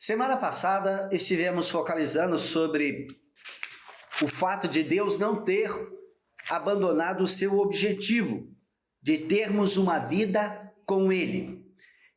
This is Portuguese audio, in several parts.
Semana passada estivemos focalizando sobre o fato de Deus não ter abandonado o seu objetivo, de termos uma vida com Ele.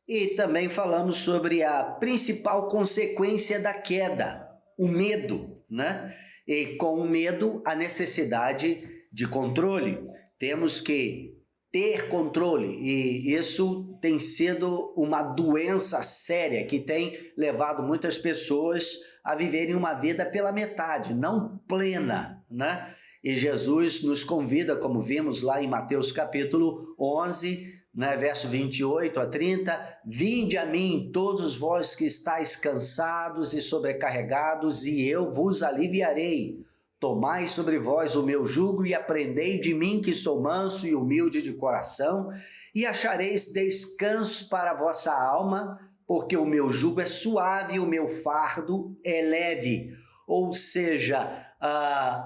E também falamos sobre a principal consequência da queda, o medo, né? E com o medo, a necessidade de controle. Temos que ter controle, e isso tem sido uma doença séria que tem levado muitas pessoas a viverem uma vida pela metade, não plena, né? E Jesus nos convida, como vimos lá em Mateus capítulo 11, né, verso 28 a 30, vinde a mim todos vós que estáis cansados e sobrecarregados, e eu vos aliviarei. Tomai sobre vós o meu jugo e aprendei de mim, que sou manso e humilde de coração, e achareis descanso para a vossa alma, porque o meu jugo é suave e o meu fardo é leve. Ou seja,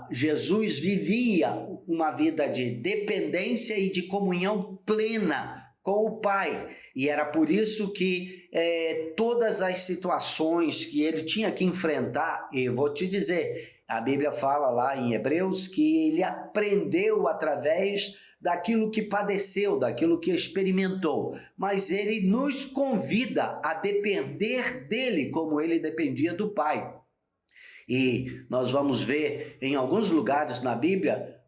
Jesus vivia uma vida de dependência e de comunhão plena com o Pai, e era por isso que todas as situações que ele tinha que enfrentar, e vou te dizer, a Bíblia fala lá em Hebreus que ele aprendeu através daquilo que padeceu, daquilo que experimentou, mas ele nos convida a depender dele como ele dependia do Pai. E nós vamos ver em alguns lugares na Bíblia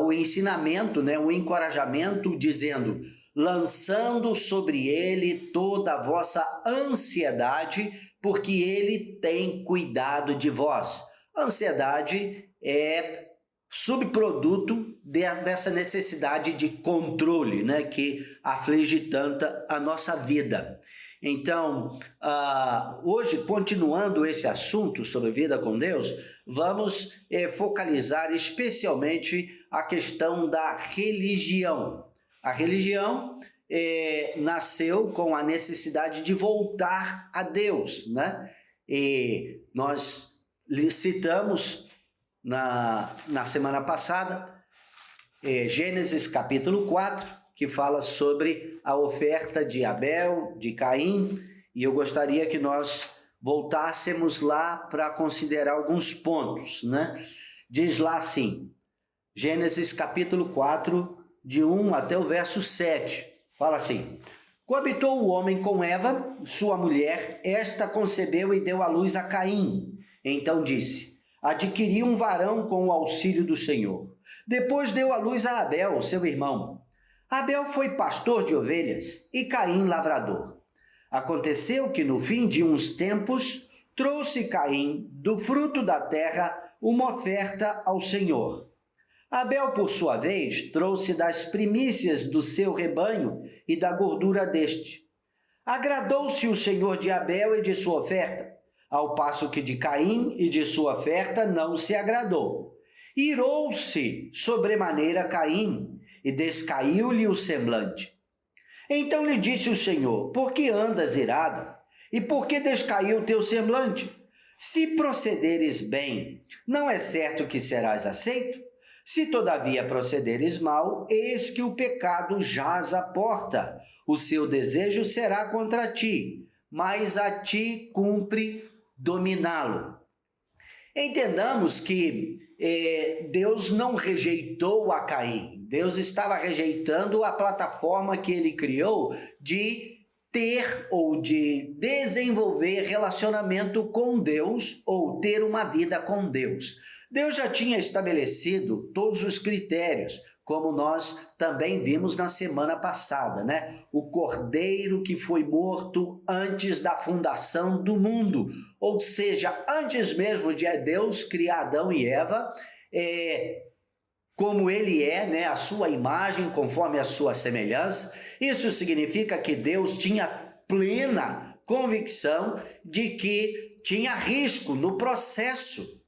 o ensinamento, né, o encorajamento dizendo: lançando sobre ele toda a vossa ansiedade, porque ele tem cuidado de vós. A ansiedade é subproduto dessa necessidade de controle, né, que aflige tanta a nossa vida. Então, hoje, continuando esse assunto sobre vida com Deus, vamos focalizar especialmente a questão da religião. A religião nasceu com a necessidade de voltar a Deus, né? E nós citamos na semana passada Gênesis capítulo 4, que fala sobre a oferta de Abel, de Caim, e eu gostaria que nós voltássemos lá para considerar alguns pontos, né? Diz lá assim, Gênesis capítulo 4, de 1 até o verso 7, fala assim: coabitou o homem com Eva, sua mulher, esta concebeu e deu à luz a Caim. Então disse: adquiri um varão com o auxílio do Senhor. Depois deu à luz a Abel, seu irmão. Abel foi pastor de ovelhas e Caim lavrador. Aconteceu que no fim de uns tempos trouxe Caim do fruto da terra uma oferta ao Senhor. Abel, por sua vez, trouxe das primícias do seu rebanho e da gordura deste. Agradou-se o Senhor de Abel e de sua oferta, ao passo que de Caim e de sua oferta não se agradou. Irou-se sobremaneira Caim, e descaiu-lhe o semblante. Então lhe disse o Senhor: por que andas irado? E por que descaiu o teu semblante? Se procederes bem, não é certo que serás aceito? Se todavia procederes mal, eis que o pecado jaz à porta. O seu desejo será contra ti, mas a ti cumpre dominá-lo. Entendamos que Deus não rejeitou a Caim. Deus estava rejeitando a plataforma que ele criou de ter ou de desenvolver relacionamento com Deus ou ter uma vida com Deus. Deus já tinha estabelecido todos os critérios, como nós também vimos na semana passada, né? O cordeiro que foi morto antes da fundação do mundo, ou seja, antes mesmo de Deus criar Adão e Eva, como ele é, né, a sua imagem, conforme a sua semelhança. Isso significa que Deus tinha plena convicção de que tinha risco no processo,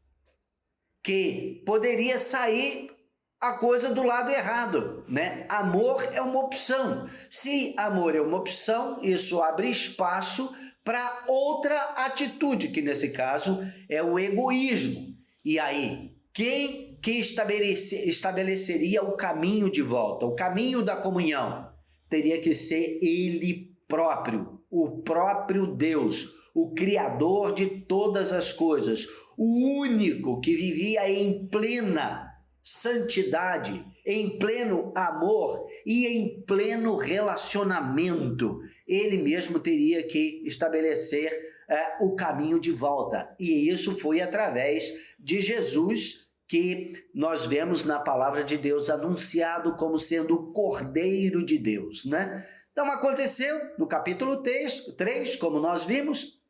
que poderia sair a coisa do lado errado, né? Amor é uma opção. Se amor é uma opção, isso abre espaço para outra atitude, que nesse caso é o egoísmo. E aí, quem que estabeleceria o caminho de volta, o caminho da comunhão? Teria que ser ele próprio, o próprio Deus, o Criador de todas as coisas, o único que vivia em plena santidade, em pleno amor e em pleno relacionamento. Ele mesmo teria que estabelecer o caminho de volta. E isso foi através de Jesus, que nós vemos na palavra de Deus anunciado como sendo o Cordeiro de Deus, né? Então aconteceu no capítulo 3, como nós vimos,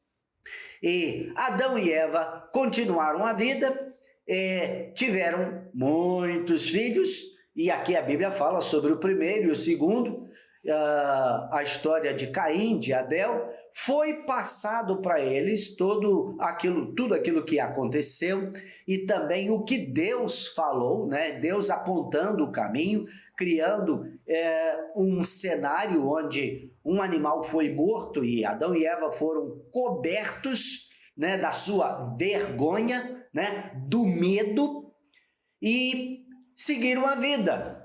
e Adão e Eva continuaram a vida, tiveram muitos filhos, e aqui a Bíblia fala sobre o primeiro e o segundo, a história de Caim, de Abel. Foi passado para eles tudo aquilo que aconteceu e também o que Deus falou, né? Deus apontando o caminho, criando um cenário onde um animal foi morto e Adão e Eva foram cobertos, né, da sua vergonha, né, do medo, e seguiram a vida.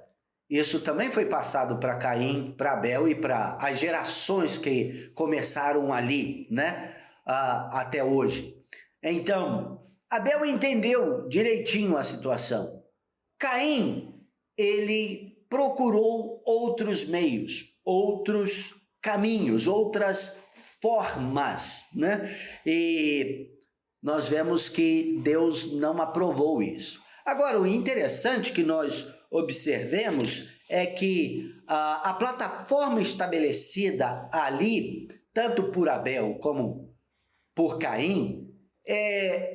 Isso também foi passado para Caim, para Abel e para as gerações que começaram ali, né, até hoje. Então, Abel entendeu direitinho a situação. Caim, ele procurou outros meios, outros caminhos, outras formas, né? E nós vemos que Deus não aprovou isso. Agora, o interessante que nós observemos é que a plataforma estabelecida ali, tanto por Abel como por Caim,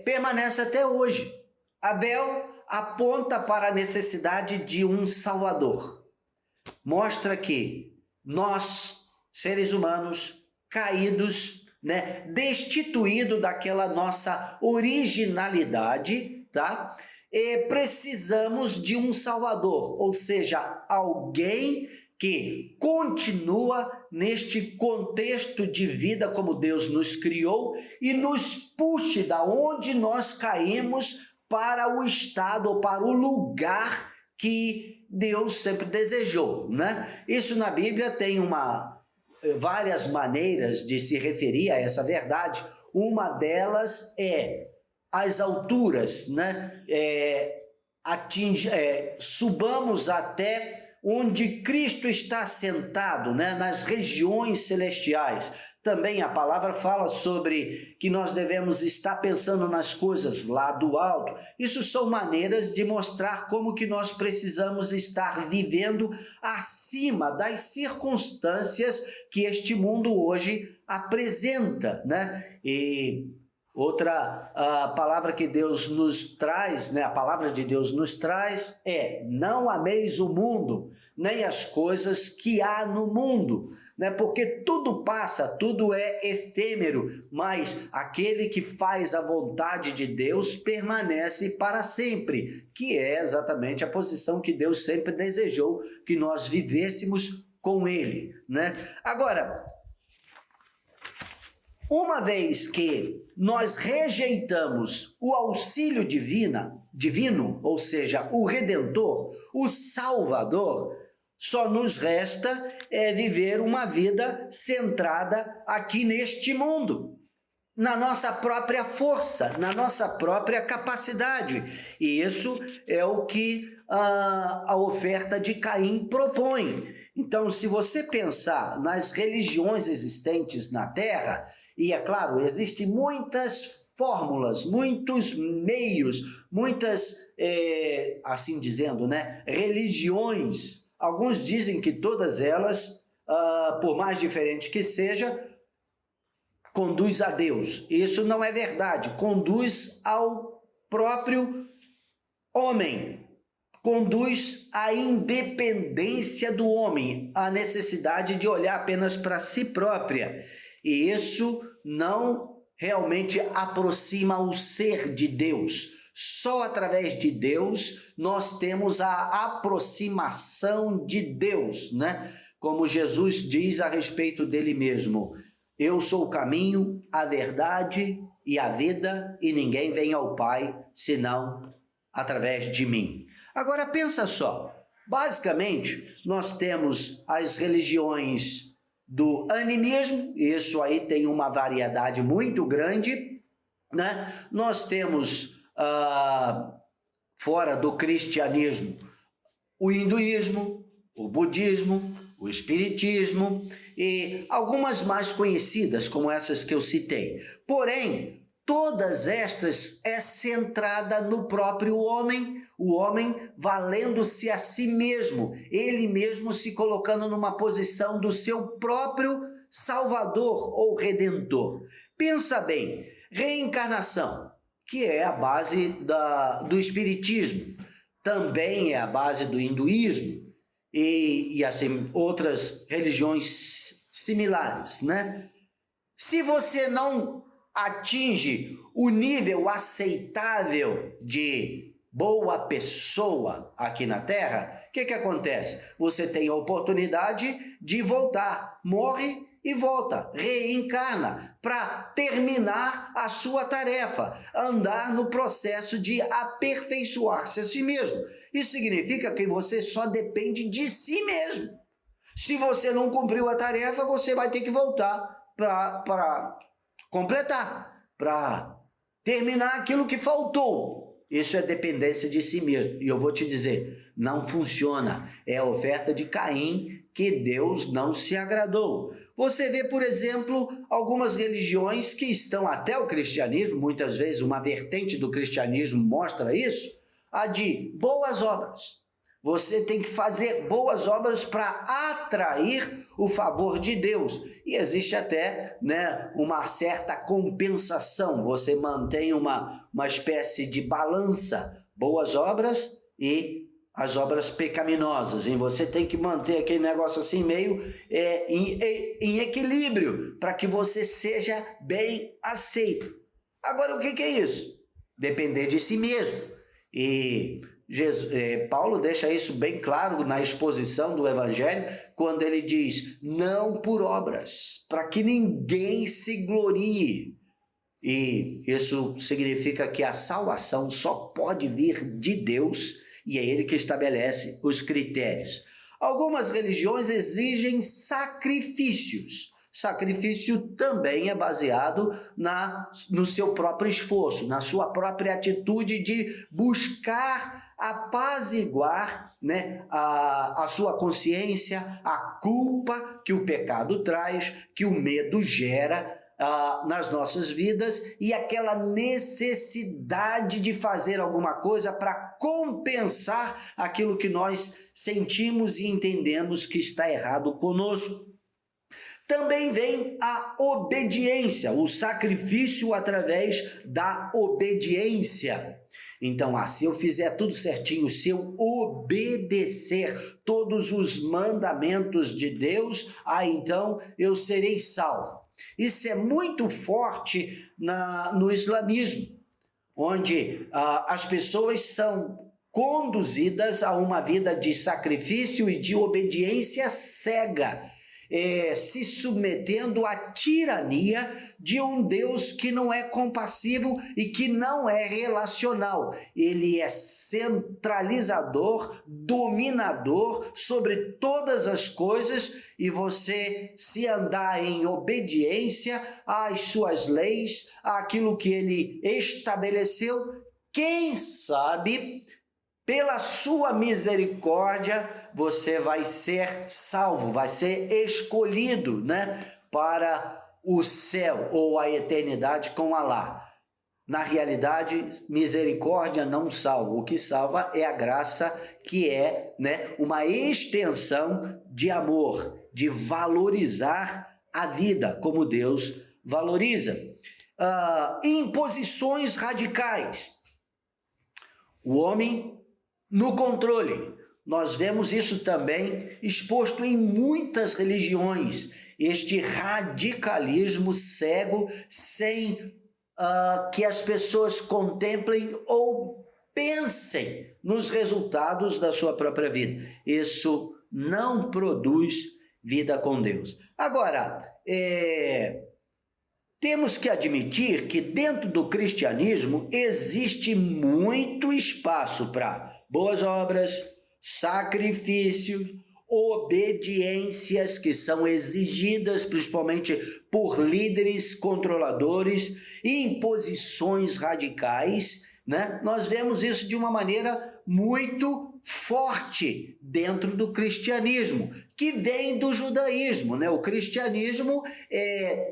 permanece até hoje. Abel aponta para a necessidade de um Salvador. Mostra que nós, seres humanos, caídos, né, destituídos daquela nossa originalidade, tá? Precisamos de um Salvador, ou seja, alguém que continua neste contexto de vida como Deus nos criou e nos puxe da onde nós caímos para o estado ou para o lugar que Deus sempre desejou, né? Isso na Bíblia tem várias maneiras de se referir a essa verdade. Uma delas é as alturas, né? Subamos até onde Cristo está sentado, né? Nas regiões celestiais. Também a palavra fala sobre que nós devemos estar pensando nas coisas lá do alto. Isso são maneiras de mostrar como que nós precisamos estar vivendo acima das circunstâncias que este mundo hoje apresenta, né? E outra palavra que Deus nos traz, né? A palavra de Deus nos traz não ameis o mundo, nem as coisas que há no mundo, né? Porque tudo passa, tudo é efêmero, mas aquele que faz a vontade de Deus permanece para sempre, que é exatamente a posição que Deus sempre desejou que nós vivêssemos com Ele, né? Agora, uma vez que nós rejeitamos o auxílio divino, ou seja, o Redentor, o Salvador, só nos resta viver uma vida centrada aqui neste mundo, na nossa própria força, na nossa própria capacidade. E isso é o que a oferta de Caim propõe. Então, se você pensar nas religiões existentes na Terra, e é claro, existem muitas fórmulas, muitos meios, muitas, assim dizendo, né, religiões. Alguns dizem que todas elas, por mais diferente que seja, conduz a Deus. Isso não é verdade. Conduz ao próprio homem. Conduz à independência do homem, à necessidade de olhar apenas para si própria. E isso não realmente aproxima o ser de Deus. Só através de Deus nós temos a aproximação de Deus, né? Como Jesus diz a respeito dele mesmo: eu sou o caminho, a verdade e a vida, e ninguém vem ao Pai senão através de mim. Agora pensa só, basicamente nós temos as religiões do animismo, isso aí tem uma variedade muito grande, né? Nós temos, fora do cristianismo, o hinduísmo, o budismo, o espiritismo e algumas mais conhecidas, como essas que eu citei. Porém, todas estas é centrada no próprio homem, o homem valendo-se a si mesmo, ele mesmo se colocando numa posição do seu próprio Salvador ou Redentor. Pensa bem, reencarnação, que é a base do espiritismo, também é a base do hinduísmo e assim outras religiões similares, né? Se você não atinge o nível aceitável de boa pessoa aqui na Terra, o que acontece? Você tem a oportunidade de voltar, morre e volta, reencarna para terminar a sua tarefa, andar no processo de aperfeiçoar-se a si mesmo. Isso significa que você só depende de si mesmo. Se você não cumpriu a tarefa, você vai ter que voltar para completar, para terminar aquilo que faltou. Isso é dependência de si mesmo. E eu vou te dizer, não funciona. É a oferta de Caim que Deus não se agradou. Você vê, por exemplo, algumas religiões que estão até o cristianismo, muitas vezes uma vertente do cristianismo mostra isso, a de boas obras. Você tem que fazer boas obras para atrair o favor de Deus. E existe até, né, uma certa compensação. Você mantém uma espécie de balança. Boas obras e as obras pecaminosas. E você tem que manter aquele negócio assim meio em equilíbrio para que você seja bem aceito. Agora, o que é isso? Depender de si mesmo. E Paulo deixa isso bem claro na exposição do Evangelho, quando ele diz, não por obras, para que ninguém se glorie. E isso significa que a salvação só pode vir de Deus, e é Ele que estabelece os critérios. Algumas religiões exigem sacrifícios. Sacrifício também é baseado no seu próprio esforço, na sua própria atitude de buscar apaziguar, né, a sua consciência, a culpa que o pecado traz, que o medo gera nas nossas vidas e aquela necessidade de fazer alguma coisa para compensar aquilo que nós sentimos e entendemos que está errado conosco. Também vem a obediência, o sacrifício através da obediência. Então, se eu fizer tudo certinho, se eu obedecer todos os mandamentos de Deus, então eu serei salvo. Isso é muito forte no islamismo, onde as pessoas são conduzidas a uma vida de sacrifício e de obediência cega, se submetendo à tirania de um Deus que não é compassivo e que não é relacional. Ele é centralizador, dominador sobre todas as coisas, e você, se andar em obediência às suas leis, àquilo que ele estabeleceu, quem sabe, pela sua misericórdia, você vai ser salvo, vai ser escolhido, né, para o céu ou a eternidade com Alá. Na realidade, misericórdia não salva. O que salva é a graça, que é, né, uma extensão de amor, de valorizar a vida como Deus valoriza. Imposições radicais. O homem no controle. Nós vemos isso também exposto em muitas religiões, este radicalismo cego, sem que as pessoas contemplem ou pensem nos resultados da sua própria vida. Isso não produz vida com Deus. Agora, temos que admitir que dentro do cristianismo existe muito espaço para boas obras, sacrifício, obediências que são exigidas principalmente por líderes controladores e imposições radicais, né? Nós vemos isso de uma maneira muito forte dentro do cristianismo, que vem do judaísmo, né? O cristianismo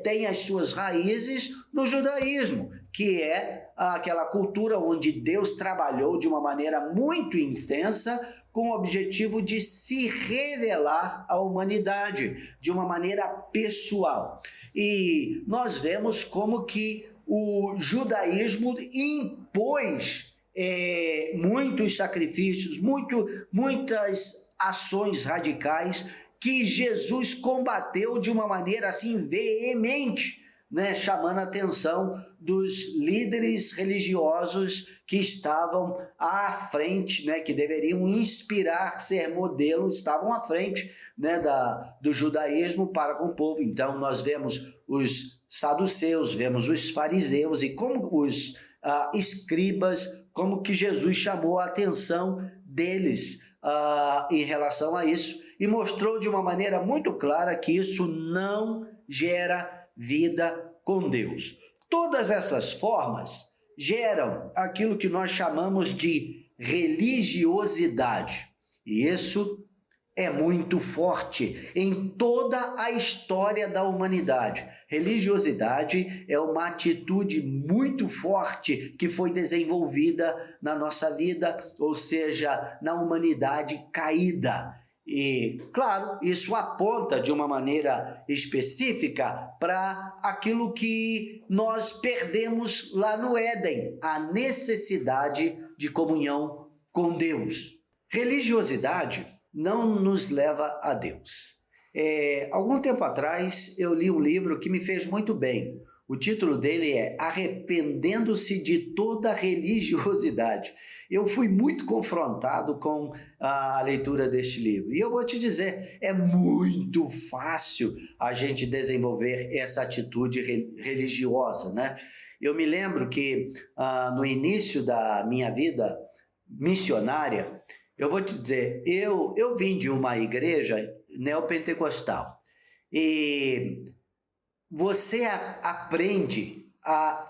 tem as suas raízes no judaísmo, que é aquela cultura onde Deus trabalhou de uma maneira muito intensa com o objetivo de se revelar à humanidade de uma maneira pessoal. E nós vemos como que o judaísmo impôs muitos sacrifícios, muitas ações radicais que Jesus combateu de uma maneira assim veemente, né, chamando a atenção dos líderes religiosos que estavam à frente, né, que deveriam inspirar, ser modelo, estavam à frente, né, do judaísmo para com o povo. Então nós vemos os saduceus, vemos os fariseus e como os escribas, como que Jesus chamou a atenção deles em relação a isso e mostrou de uma maneira muito clara que isso não gera vida com Deus. Todas essas formas geram aquilo que nós chamamos de religiosidade. E isso é muito forte em toda a história da humanidade. Religiosidade é uma atitude muito forte que foi desenvolvida na nossa vida, ou seja, na humanidade caída. E, claro, isso aponta de uma maneira específica para aquilo que nós perdemos lá no Éden, a necessidade de comunhão com Deus. Religiosidade não nos leva a Deus. Algum tempo atrás eu li um livro que me fez muito bem. O título dele é Arrependendo-se de toda religiosidade. Eu fui muito confrontado com a leitura deste livro. E eu vou te dizer, é muito fácil a gente desenvolver essa atitude religiosa, né? Eu me lembro que no início da minha vida missionária, eu vou te dizer, eu vim de uma igreja neopentecostal. E você aprende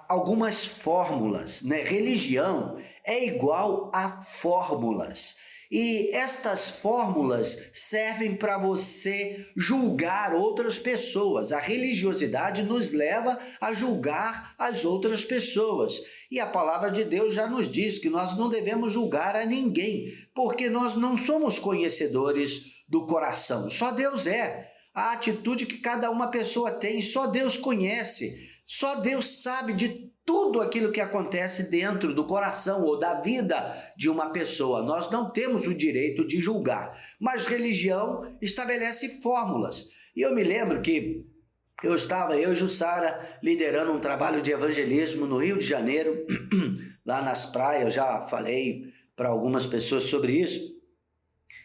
algumas fórmulas, né? Religião é igual a fórmulas. E estas fórmulas servem para você julgar outras pessoas. A religiosidade nos leva a julgar as outras pessoas. E a palavra de Deus já nos diz que nós não devemos julgar a ninguém, porque nós não somos conhecedores do coração. Só Deus é. A atitude que cada uma pessoa tem, só Deus conhece. Só Deus sabe de tudo aquilo que acontece dentro do coração ou da vida de uma pessoa. Nós não temos o direito de julgar, mas religião estabelece fórmulas. E eu me lembro que eu e Jussara, liderando um trabalho de evangelismo no Rio de Janeiro, lá nas praias, já falei para algumas pessoas sobre isso,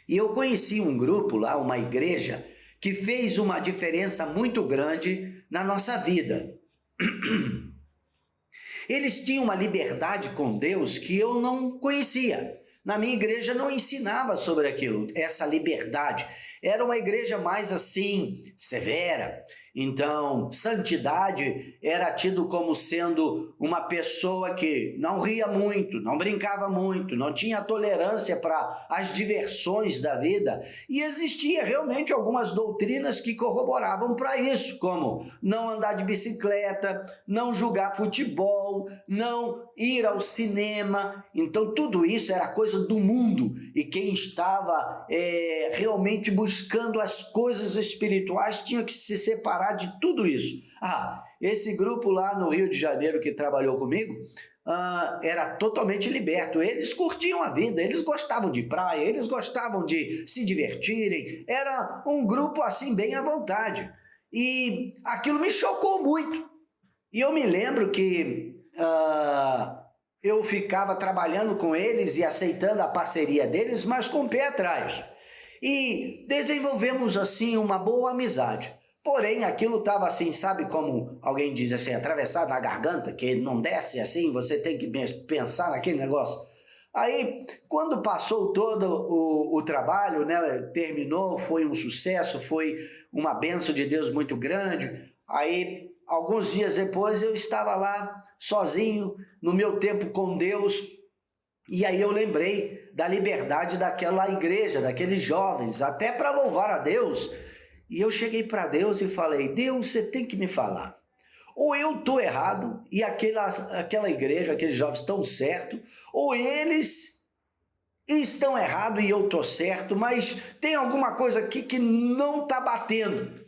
e eu conheci um grupo lá, uma igreja, que fez uma diferença muito grande na nossa vida. Eles tinham uma liberdade com Deus que eu não conhecia. Na minha igreja não ensinava sobre aquilo, essa liberdade. Era uma igreja mais assim, severa. Então, santidade era tido como sendo uma pessoa que não ria muito, não brincava muito, não tinha tolerância para as diversões da vida. E existia realmente algumas doutrinas que corroboravam para isso, como não andar de bicicleta, não jogar futebol, não ir ao cinema. Então, tudo isso era coisa do mundo. E quem estava realmente buscando as coisas espirituais tinha que se separar de tudo isso. Esse grupo lá no Rio de Janeiro que trabalhou comigo era totalmente liberto. Eles curtiam a vida, eles gostavam de praia, eles gostavam de se divertirem. Era um grupo assim bem à vontade. E aquilo me chocou muito. E eu me lembro que eu ficava trabalhando com eles e aceitando a parceria deles, mas com o pé atrás. E desenvolvemos assim uma boa amizade. Porém, aquilo estava assim, sabe como alguém diz assim, atravessado na garganta, que não desce assim, você tem que pensar naquele negócio. Aí, quando passou todo o trabalho, né, terminou, foi um sucesso, foi uma bênção de Deus muito grande. Aí, alguns dias depois, eu estava lá sozinho, no meu tempo com Deus, e aí eu lembrei da liberdade daquela igreja, daqueles jovens, até para louvar a Deus. E eu cheguei para Deus e falei: Deus, você tem que me falar. Ou eu estou errado e aquela igreja, aqueles jovens estão certos, ou eles estão errados e eu estou certo, mas tem alguma coisa aqui que não está batendo.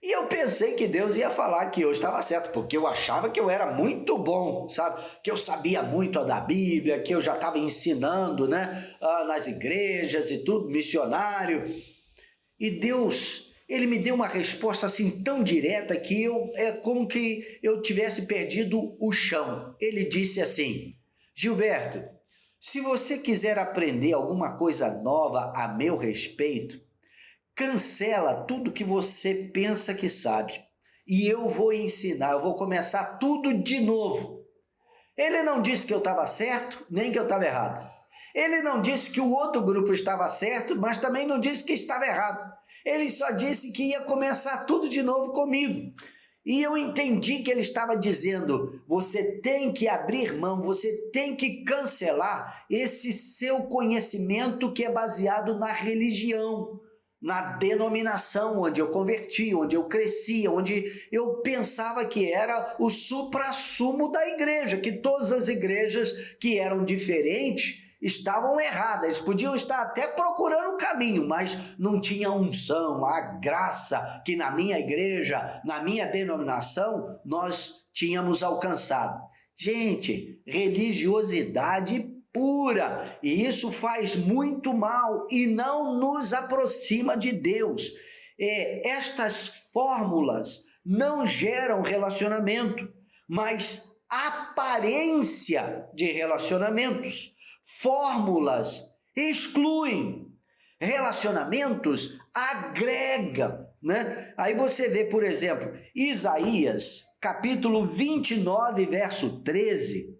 E eu pensei que Deus ia falar que eu estava certo, porque eu achava que eu era muito bom, sabe? Que eu sabia muito da Bíblia, que eu já estava ensinando, né? Nas igrejas e tudo, missionário. E Deus, Ele me deu uma resposta assim tão direta que é como que eu tivesse perdido o chão. Ele disse assim: Gilberto, se você quiser aprender alguma coisa nova a meu respeito, cancela tudo que você pensa que sabe e eu vou ensinar, eu vou começar tudo de novo. Ele não disse que eu estava certo, nem que eu estava errado. Ele não disse que o outro grupo estava certo, mas também não disse que estava errado. Ele só disse que ia começar tudo de novo comigo. E eu entendi que ele estava dizendo: você tem que abrir mão, você tem que cancelar esse seu conhecimento que é baseado na religião, na denominação onde eu converti, onde eu cresci, onde eu pensava que era o suprassumo da igreja, que todas as igrejas que eram diferentes estavam erradas. Eles podiam estar até procurando o caminho, mas não tinha unção, a graça que na minha igreja, na minha denominação, nós tínhamos alcançado. Gente, religiosidade pura, e isso faz muito mal e não nos aproxima de Deus. Estas fórmulas não geram relacionamento, mas aparência de relacionamentos. Fórmulas excluem, relacionamentos agregam, né? Aí você vê, por exemplo, Isaías, capítulo 29, verso 13.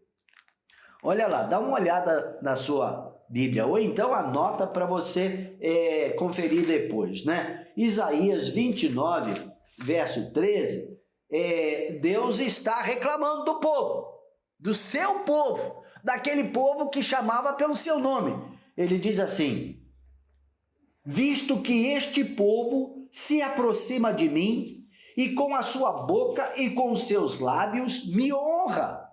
Olha lá, dá uma olhada na sua Bíblia, ou então anota para você conferir depois, né? Isaías 29, verso 13, Deus está reclamando do povo, do seu povo, daquele povo que chamava pelo seu nome. Ele diz assim: visto que este povo se aproxima de mim, e com a sua boca e com os seus lábios me honra,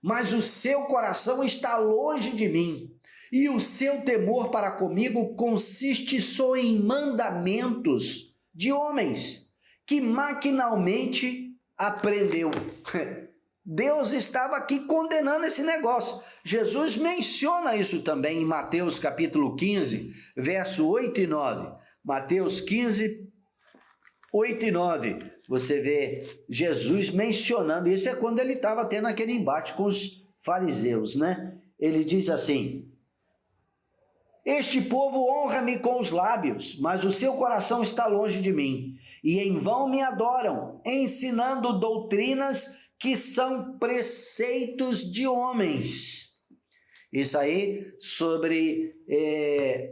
mas o seu coração está longe de mim, e o seu temor para comigo consiste só em mandamentos de homens, que maquinalmente aprendeu. Deus estava aqui condenando esse negócio. Jesus menciona isso também em Mateus capítulo 15, verso 8 e 9. Mateus 15, 8 e 9. Você vê Jesus mencionando, isso é quando ele estava tendo aquele embate com os fariseus, né? Ele diz assim: este povo honra-me com os lábios, mas o seu coração está longe de mim, e em vão me adoram, ensinando doutrinas que são preceitos de homens. Isso aí sobre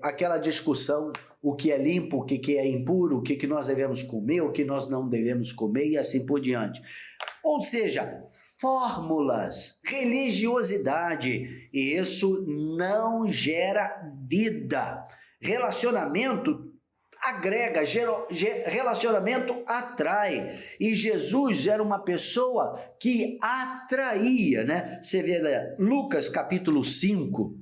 aquela discussão, o que é limpo, o que é impuro, o que nós devemos comer, o que nós não devemos comer e assim por diante. Ou seja, fórmulas, religiosidade, e isso não gera vida. Relacionamento agrega, relacionamento atrai, e Jesus era uma pessoa que atraía, né? Você vê, né? Lucas capítulo 5,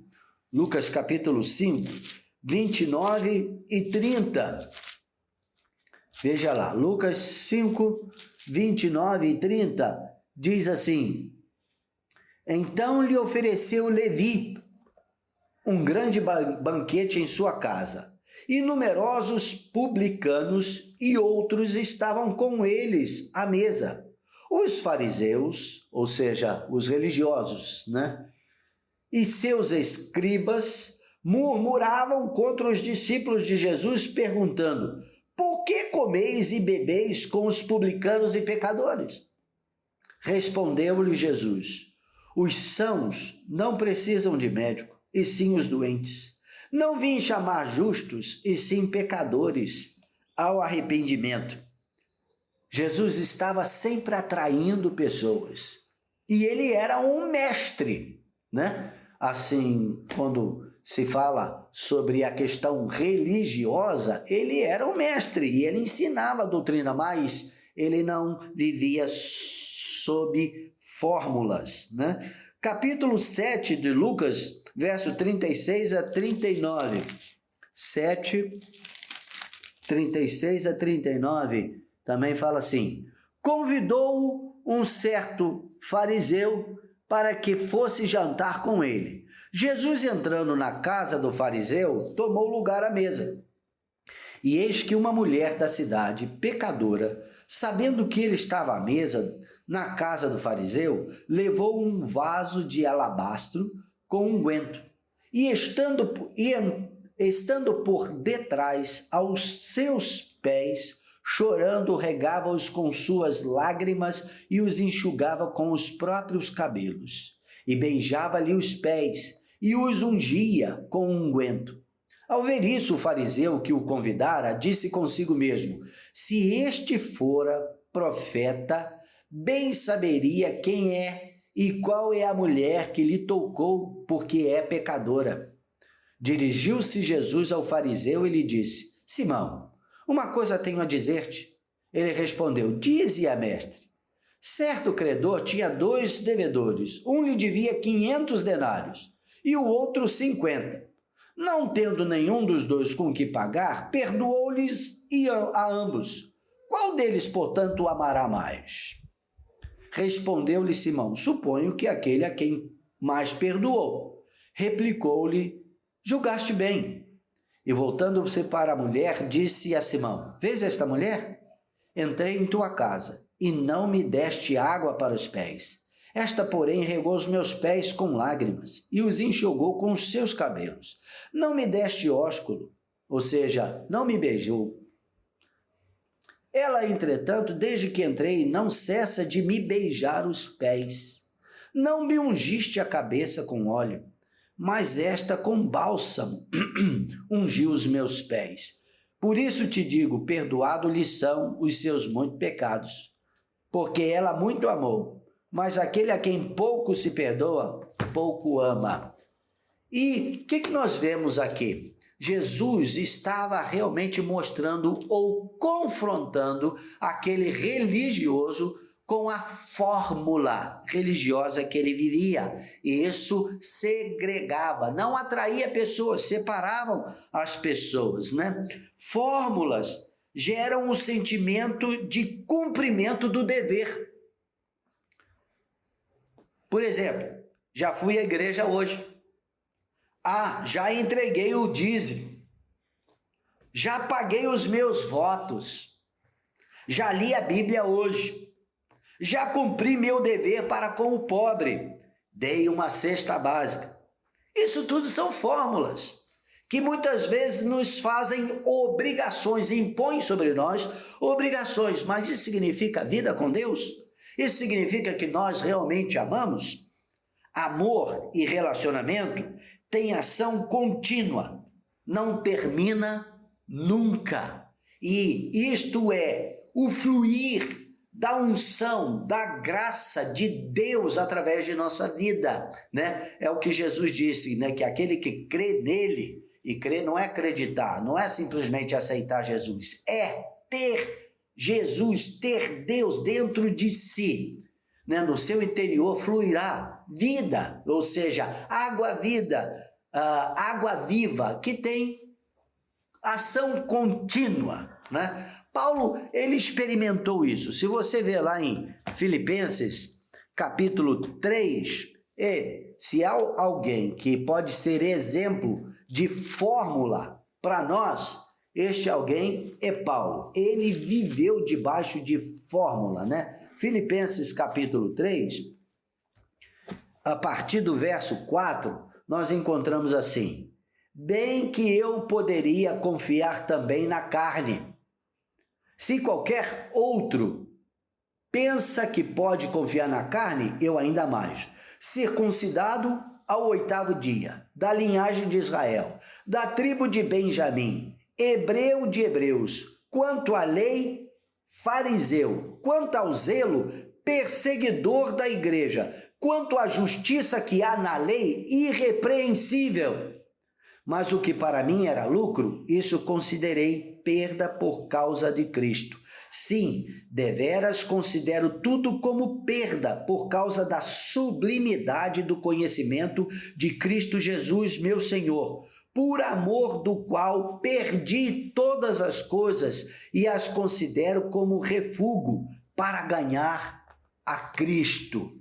29 e 30, veja lá, Lucas 5, 29 e 30, diz assim: então lhe ofereceu Levi um grande banquete em sua casa, e numerosos publicanos e outros estavam com eles à mesa. Os fariseus, ou seja, os religiosos, né? E seus escribas murmuravam contra os discípulos de Jesus, perguntando: por que comeis e bebeis com os publicanos e pecadores? Respondeu-lhe Jesus: os sãos não precisam de médico, e sim os doentes. Não vim chamar justos, e sim pecadores ao arrependimento. Jesus estava sempre atraindo pessoas. E ele era um mestre, né? Assim, quando se fala sobre a questão religiosa, ele era um mestre e ele ensinava a doutrina, mas ele não vivia sob fórmulas, né? Capítulo 7 de Lucas, verso 36 a 39. 7, 36 a 39, também fala assim: convidou um certo fariseu para que fosse jantar com ele. Jesus, entrando na casa do fariseu, tomou lugar à mesa. E eis que uma mulher da cidade, pecadora, sabendo que ele estava à mesa na casa do fariseu, levou um vaso de alabastro com unguento, e estando por detrás aos seus pés, chorando, regava-os com suas lágrimas e os enxugava com os próprios cabelos, e beijava-lhe os pés e os ungia com unguento. Ao ver isso, o fariseu que o convidara disse consigo mesmo: se este fora profeta, bem saberia quem é e qual é a mulher que lhe tocou, porque é pecadora. Dirigiu-se Jesus ao fariseu e lhe disse: Simão, uma coisa tenho a dizer-te. Ele respondeu: dize-a, mestre. Certo credor tinha 2 devedores. Um lhe devia 500 denários e o outro 50. Não tendo nenhum dos dois com que pagar, perdoou-lhes a ambos. Qual deles, portanto, o amará mais? Respondeu-lhe Simão: suponho que aquele a quem mais perdoou. Replicou-lhe: julgaste bem. E voltando-se para a mulher, disse a Simão: vês esta mulher? Entrei em tua casa e não me deste água para os pés. Esta, porém, regou os meus pés com lágrimas e os enxugou com os seus cabelos. Não me deste ósculo, ou seja, não me beijou. Ela, entretanto, desde que entrei, não cessa de me beijar os pés. Não me ungiste a cabeça com óleo, mas esta com bálsamo ungiu os meus pés. Por isso te digo, perdoado-lhe são os seus muitos pecados, porque ela muito amou, mas aquele a quem pouco se perdoa, pouco ama. E o que nós vemos aqui? Jesus estava realmente mostrando ou confrontando aquele religioso com a fórmula religiosa que ele vivia. E isso segregava, não atraía pessoas, separavam as pessoas, né? Fórmulas geram o sentimento de cumprimento do dever. Por exemplo, já fui à igreja hoje. Já entreguei o dízimo. Já paguei os meus votos. Já li a Bíblia hoje. Já cumpri meu dever para com o pobre. Dei uma cesta básica. Isso tudo são fórmulas que muitas vezes nos fazem obrigações, impõem sobre nós obrigações. Mas isso significa vida com Deus? Isso significa que nós realmente amamos? Amor e relacionamento tem ação contínua, não termina nunca. E isto é o fluir da unção, da graça de Deus através de nossa vida, né? É o que Jesus disse, né? Que aquele que crê nele, e crer não é acreditar, não é simplesmente aceitar Jesus, é ter Jesus, ter Deus dentro de si. Né? No seu interior fluirá vida, ou seja, água viva, que tem ação contínua, né? Paulo, ele experimentou isso. Se você ver lá em Filipenses, capítulo 3, se há alguém que pode ser exemplo de fórmula para nós, este alguém é Paulo. Ele viveu debaixo de fórmula, né? Filipenses capítulo 3, a partir do verso 4, nós encontramos assim: bem que eu poderia confiar também na carne. Se qualquer outro pensa que pode confiar na carne, eu ainda mais. Circuncidado ao 8º dia, da linhagem de Israel, da tribo de Benjamim, hebreu de hebreus, quanto à lei, fariseu, quanto ao zelo, perseguidor da igreja, quanto à justiça que há na lei, irrepreensível. Mas o que para mim era lucro, isso considerei perda por causa de Cristo. Sim, deveras considero tudo como perda por causa da sublimidade do conhecimento de Cristo Jesus, meu Senhor, por amor do qual perdi todas as coisas e as considero como refúgio para ganhar a Cristo.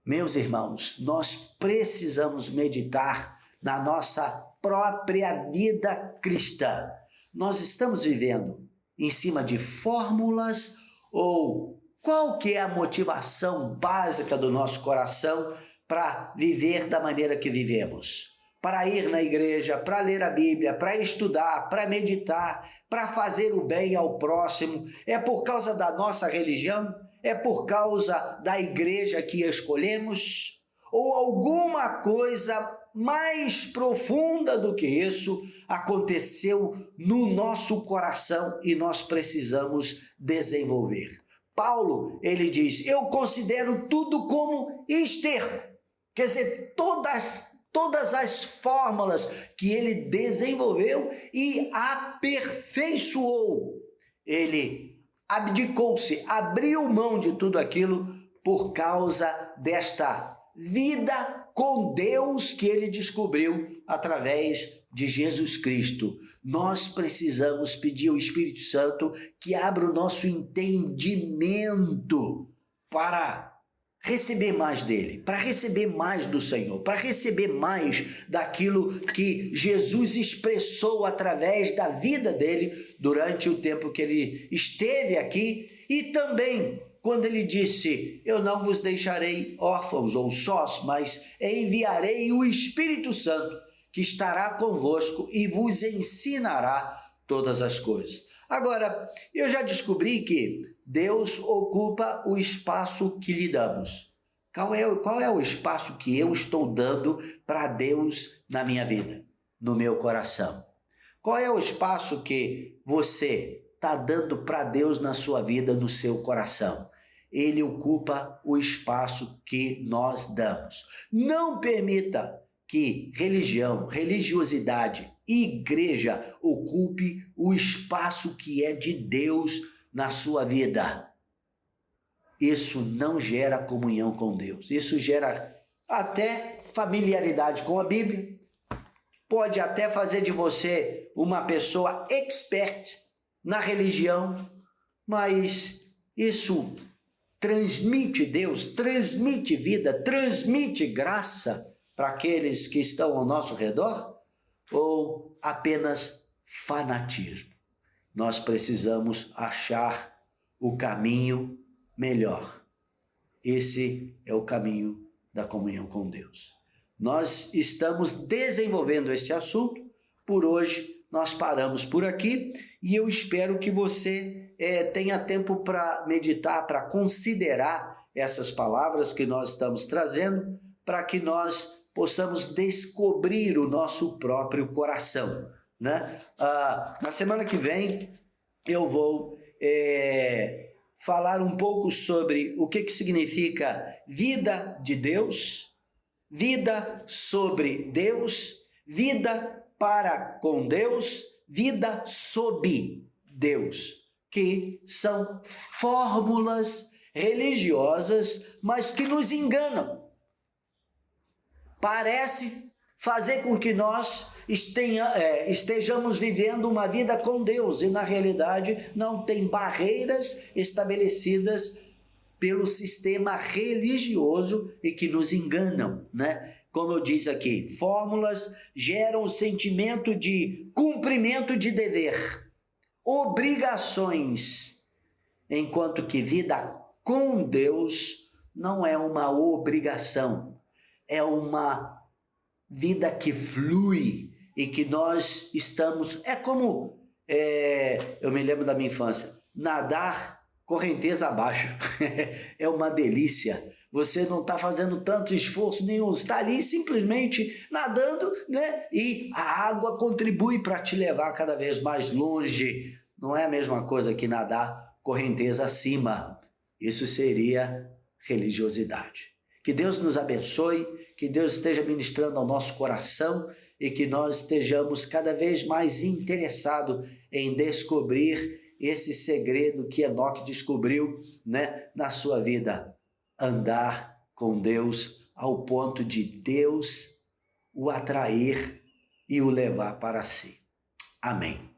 Meus irmãos, nós precisamos meditar na nossa própria vida cristã. Nós estamos vivendo em cima de fórmulas ou qual que é a motivação básica do nosso coração para viver da maneira que vivemos? Para ir na igreja, para ler a Bíblia, para estudar, para meditar, para fazer o bem ao próximo. É por causa da nossa religião? É por causa da igreja que escolhemos? Ou alguma coisa mais profunda do que isso aconteceu no nosso coração e nós precisamos desenvolver? Paulo, ele diz, eu considero tudo como esterco. Quer dizer, todas as fórmulas que ele desenvolveu e aperfeiçoou. Ele abdicou-se, abriu mão de tudo aquilo por causa desta vida com Deus que ele descobriu através de Jesus Cristo. Nós precisamos pedir ao Espírito Santo que abra o nosso entendimento para receber mais dele, para receber mais do Senhor, para receber mais daquilo que Jesus expressou através da vida dele durante o tempo que ele esteve aqui e também quando ele disse, eu não vos deixarei órfãos ou sós, mas enviarei o Espírito Santo, que estará convosco e vos ensinará todas as coisas. Agora, eu já descobri que Deus ocupa o espaço que lhe damos. Qual é o espaço que eu estou dando para Deus na minha vida, no meu coração? Qual é o espaço que você está dando para Deus na sua vida, no seu coração? Ele ocupa o espaço que nós damos. Não permita que religião, religiosidade, igreja ocupe o espaço que é de Deus na sua vida. Isso não gera comunhão com Deus. Isso gera até familiaridade com a Bíblia. Pode até fazer de você uma pessoa expert na religião, mas isso transmite Deus, transmite vida, transmite graça para aqueles que estão ao nosso redor? Ou apenas fanatismo? Nós precisamos achar o caminho melhor. Esse é o caminho da comunhão com Deus. Nós estamos desenvolvendo este assunto. Por hoje, nós paramos por aqui e eu espero que você tenha tempo para meditar, para considerar essas palavras que nós estamos trazendo, para que nós possamos descobrir o nosso próprio coração, né? Na semana que vem eu vou falar um pouco sobre o que significa vida de Deus, vida sobre Deus, vida para com Deus, vida sob Deus, que são fórmulas religiosas, mas que nos enganam. Parece fazer com que nós estejamos vivendo uma vida com Deus e na realidade não tem barreiras estabelecidas pelo sistema religioso e que nos enganam, né? Como eu disse aqui, fórmulas geram o sentimento de cumprimento de dever, obrigações, enquanto que vida com Deus não é uma obrigação, é uma vida que flui e que nós estamos... É como, eu me lembro da minha infância, nadar correnteza abaixo, é uma delícia. você não está fazendo tanto esforço nenhum, está ali simplesmente nadando, né? E a água contribui para te levar cada vez mais longe. Não é a mesma coisa que nadar correnteza acima. Isso seria religiosidade. Que Deus nos abençoe, que Deus esteja ministrando ao nosso coração e que nós estejamos cada vez mais interessados em descobrir esse segredo que Enoque descobriu, né, na sua vida. Andar com Deus ao ponto de Deus o atrair e o levar para si. Amém.